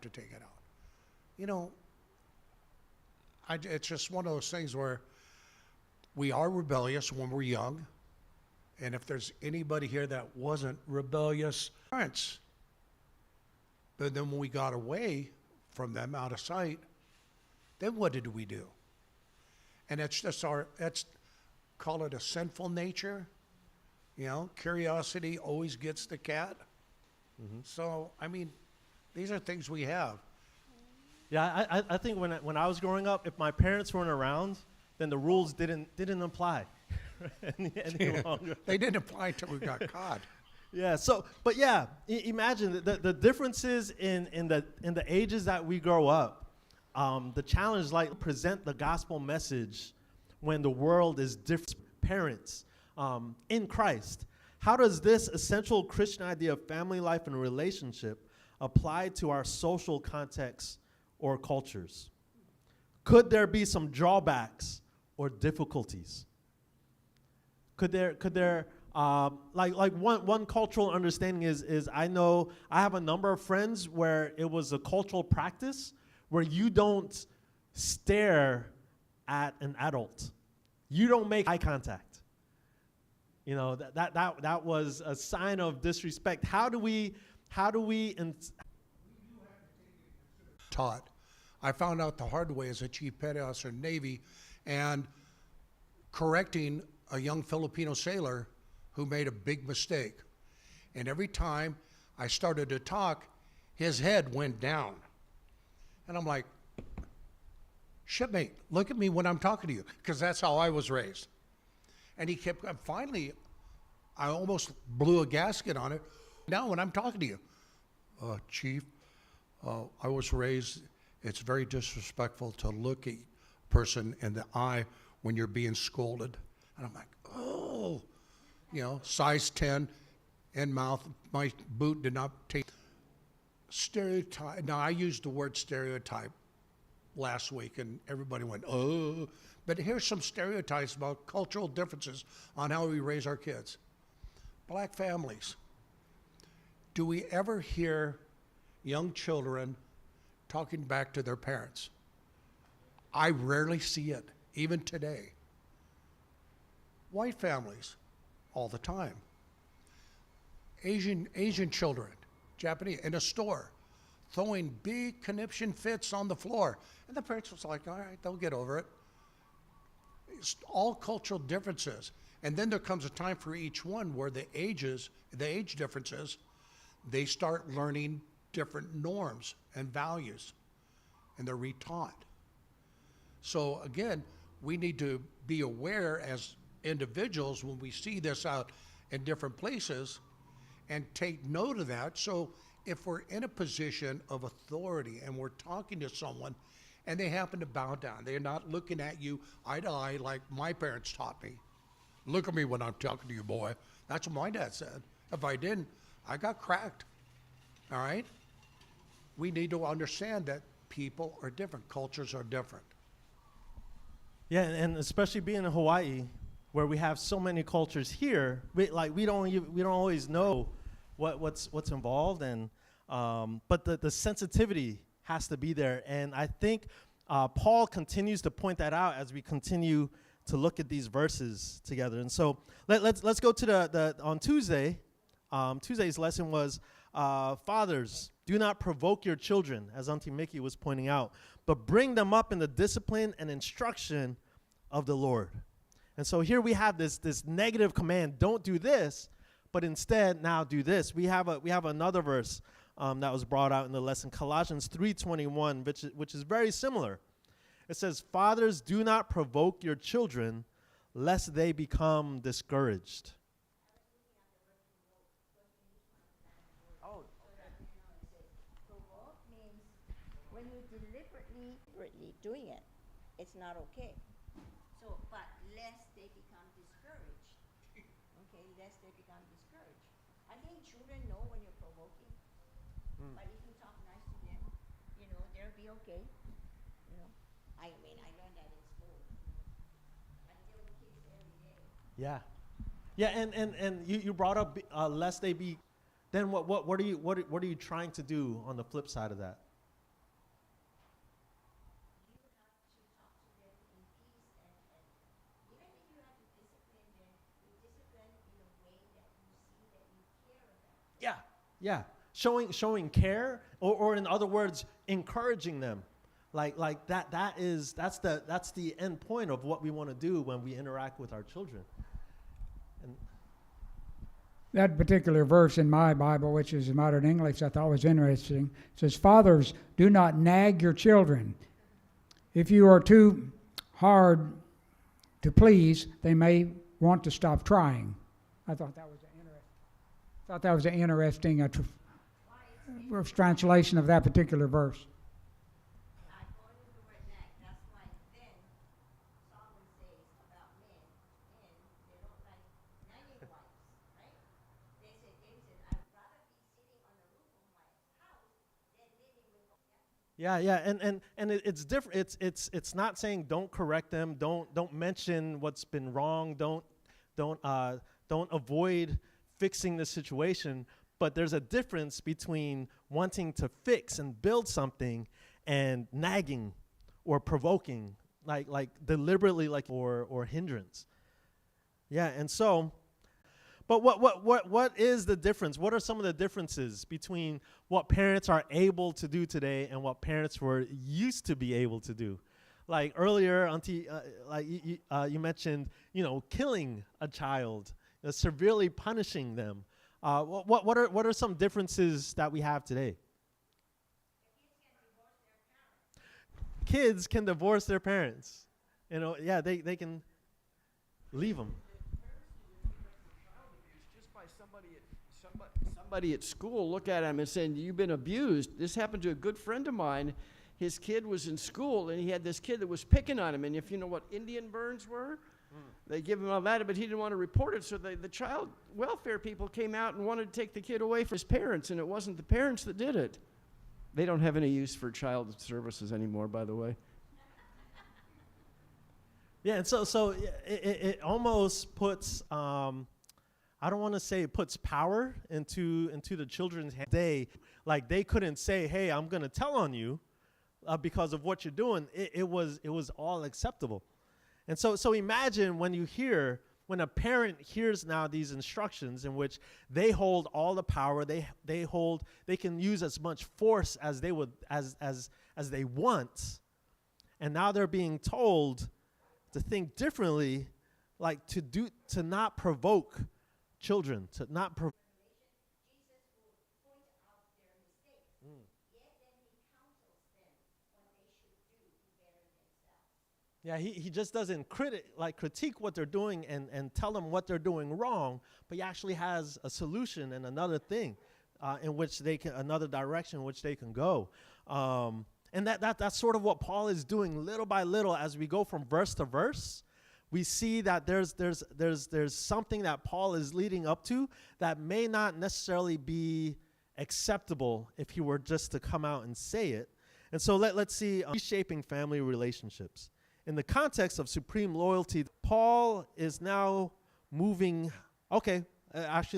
to take it out. You know, it's just one of those things where we are rebellious when we're young. And if there's anybody here that wasn't rebellious, parents. But then when we got away from them, out of sight, then what did we do? And it's just call it a sinful nature. You know, curiosity always gets the cat. Mm-hmm. So, I mean, these are things we have. Yeah, I think when I was growing up, if my parents weren't around, then the rules didn't apply any longer. They didn't apply until we got caught. Yeah. So, but yeah, imagine the differences in the ages that we grow up. The challenge, like, present the gospel message when the world is different. Parents in Christ. How does this essential Christian idea of family life and relationship apply to our social context or cultures? Could there be some drawbacks or difficulties? Could there like one cultural understanding is I know I have a number of friends where it was a cultural practice where you don't stare at an adult. You don't make eye contact. You know, that was a sign of disrespect. How do we taught? I found out the hard way as a chief petty officer in the Navy, and correcting a young Filipino sailor who made a big mistake. And every time I started to talk, his head went down. And I'm like, shipmate, look at me when I'm talking to you, because that's how I was raised. And he kept, finally, I almost blew a gasket on it. Now when I'm talking to you, Chief, I was raised, it's very disrespectful to look a person in the eye when you're being scolded. And I'm like, oh, you know, size 10 in mouth. My boot did not take stereotype. Now, I used the word stereotype last week, and everybody went, oh. But here's some stereotypes about cultural differences on how we raise our kids. Black families. Do we ever hear young children talking back to their parents? I rarely see it, even today. White families, all the time. Asian children, Japanese, in a store, throwing big conniption fits on the floor. And the parents was like, all right, they'll get over it. It's all cultural differences. And then there comes a time for each one where the age differences, they start learning different norms and values, and they're retaught. So again, we need to be aware as individuals when we see this out in different places and take note of that. So if we're in a position of authority and we're talking to someone and they happen to bow down, they're not looking at you eye to eye like my parents taught me. Look at me when I'm talking to you, boy. That's what my dad said. If I didn't, I got cracked. All right? We need to understand that people are different. Cultures are different. Yeah, and especially being in Hawaii, where we have so many cultures here, we don't always know what's involved, and but the sensitivity has to be there, and I think Paul continues to point that out as we continue to look at these verses together. And so let's go to the on Tuesday. Tuesday's lesson was fathers, do not provoke your children, as Aunty Miki was pointing out, but bring them up in the discipline and instruction of the Lord. And so here we have this negative command, don't do this, but instead now do this. We have another verse that was brought out in the lesson, Colossians 3:21, which is very similar. It says, fathers, do not provoke your children, lest they become discouraged. Oh, provoke means when you deliberately doing it, it's not okay. So, but lest they become discouraged. Okay, lest they become discouraged. I think children know when you're provoking. But if you talk nice to them, you know, they'll be okay. You know, I mean, I learned that in school. I deal with kids every day. Yeah. Yeah, and you brought up lest they be. Then what are you trying to do on the flip side of that? Yeah. Showing care, or in other words, encouraging them. Like that's the end point of what we want to do when we interact with our children. And that particular verse in my Bible, which is modern English, I thought was interesting. It says, "Fathers, do not nag your children. If you are too hard to please, they may want to stop trying." I thought that was an interesting translation of that particular verse. I quoted the word nag. That's why then Solomon says about men, they don't like nagging wives, right? They said, I'd rather be sitting on the roof of my house than living with It's different. It's not saying don't correct them, don't mention what's been wrong, don't avoid fixing the situation. But there's a difference between wanting to fix and build something and nagging or provoking, like deliberately, or hindrance. Yeah, and so, but what is the difference? What are some of the differences between what parents are able to do today and what parents were used to be able to do? Like earlier, Auntie, you mentioned, killing a child, severely punishing them. What are some differences that we have today? Kids can divorce their parents. They can leave them. Just by somebody at school look at him and saying, "You've been abused." This happened to a good friend of mine. His kid was in school, and he had this kid that was picking on him. And if you know what Indian burns were, they give him all that, but he didn't want to report it. So the child welfare people came out and wanted to take the kid away from his parents, and it wasn't the parents that did it. They don't have any use for child services anymore, by the way. Yeah, and so it almost puts, I don't want to say it puts power into the children's hands. They couldn't say, "Hey, I'm going to tell on you because of what you're doing." It was all acceptable. And so imagine when a parent hears now these instructions in which they hold all the power, they can use as much force as they would as they want, and now they're being told to think differently, like to not provoke children, to not provoke. Jesus would point out their mistakes, yet then he counsels them what they should do to better themselves. Yeah, he just doesn't critique what they're doing and tell them what they're doing wrong, but he actually has a solution and another thing in which another direction in which they can go. And that's sort of what Paul is doing little by little as we go from verse to verse. We see that there's something that Paul is leading up to that may not necessarily be acceptable if he were just to come out and say it. And so let's see reshaping family relationships. In the context of supreme loyalty, Paul is now moving, actually,